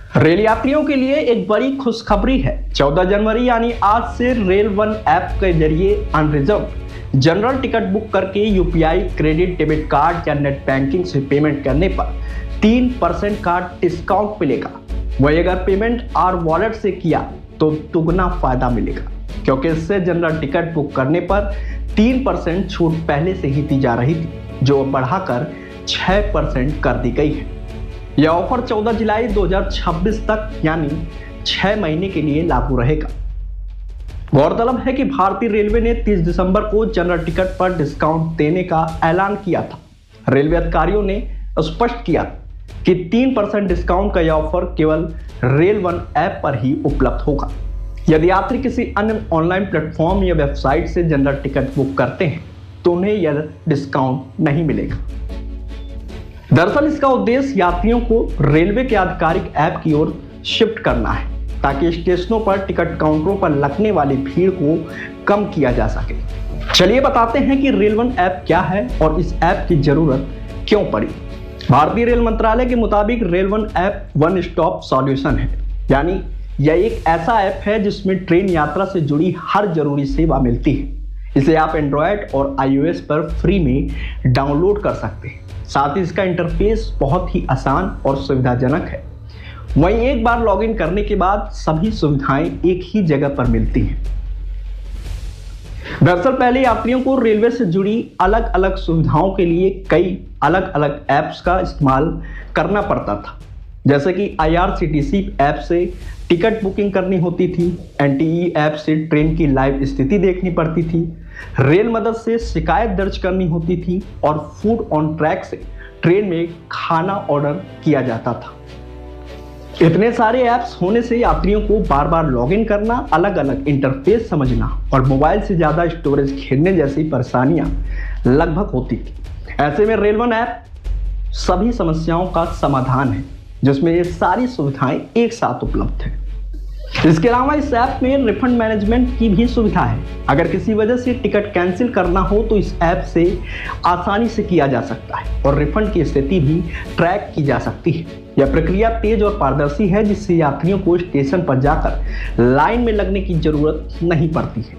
Rail यात्रियों के लिए एक बड़ी खुशखबरी है। 14 जनवरी यानी आज से रेल वन ऐप के जरिए अनरिजर्व जनरल टिकट बुक करके यूपीआई, क्रेडिट, डेबिट कार्ड या नेट बैंकिंग से पेमेंट करने पर 3% का डिस्काउंट मिलेगा। वही अगर पेमेंट और वॉलेट से किया तो दुगना फायदा मिलेगा, क्योंकि इससे जनरल टिकट बुक करने पर 3% छूट पहले से ही दी जा रही थी, जो बढ़ाकर 6% कर दी गई है। यह ऑफर 14 जुलाई 2026 तक यानी 6 महीने के लिए लागू रहेगा। गौरतलब है कि भारतीय रेलवे ने 30 दिसंबर को जनरल टिकट पर डिस्काउंट देने का ऐलान किया था। रेलवे अधिकारियों ने स्पष्ट किया कि 3% डिस्काउंट का यह ऑफर केवल रेल वन ऐप पर ही उपलब्ध होगा। यदि यात्री किसी अन्य ऑनलाइन प्लेटफॉर्म या वेबसाइट से जनरल टिकट बुक करते हैं तो उन्हें यह डिस्काउंट नहीं मिलेगा। दरअसल इसका उद्देश्य यात्रियों को रेलवे के आधिकारिक ऐप की ओर शिफ्ट करना है, ताकि स्टेशनों पर टिकट काउंटरों पर लगने वाली भीड़ को कम किया जा सके। चलिए बताते हैं कि रेल वन ऐप क्या है और इस ऐप की जरूरत क्यों पड़ी। भारतीय रेल मंत्रालय के मुताबिक rail one app one stop solution है, यानी यह एक ऐसा ऐप है जिसमें ट्रेन यात्रा से जुड़ी हर जरूरी सेवा मिलती है। इसे आप एंड्रॉयड और iOS पर फ्री में डाउनलोड कर सकते हैं। साथ ही इसका इंटरफेस बहुत ही आसान और सुविधाजनक है। वहीं एक बार लॉगिन करने के बाद सभी सुविधाएं एक ही जगह पर मिलती हैं। दरअसल पहले यात्रियों को रेलवे से जुड़ी अलग अलग सुविधाओं के लिए कई अलग अलग ऐप्स का इस्तेमाल करना पड़ता था, जैसे कि IRCTC ऐप से टिकट बुकिंग करनी होती थी, NTE ऐप से ट्रेन की लाइव स्थिति देखनी पड़ती थी, रेल मदद से शिकायत दर्ज करनी होती थी और फूड ऑन ट्रैक से ट्रेन में खाना ऑर्डर किया जाता था। इतने सारे ऐप्स होने से यात्रियों को बार बार लॉगिन करना, अलग अलग इंटरफेस समझना और मोबाइल से ज़्यादा स्टोरेज खेलने जैसी परेशानियां लगभग होती थी। ऐसे में रेल वन ऐप सभी समस्याओं का समाधान है, जिसमें ये सारी सुविधाएं एक साथ उपलब्ध है। इसके अलावा इस ऐप में रिफंड मैनेजमेंट की भी सुविधा है। अगर किसी वजह से टिकट कैंसिल करना हो तो इस ऐप से आसानी से किया जा सकता है और रिफंड की स्थिति भी ट्रैक की जा सकती है। यह प्रक्रिया तेज और पारदर्शी है, जिससे यात्रियों को स्टेशन पर जाकर लाइन में लगने की जरूरत नहीं पड़ती है।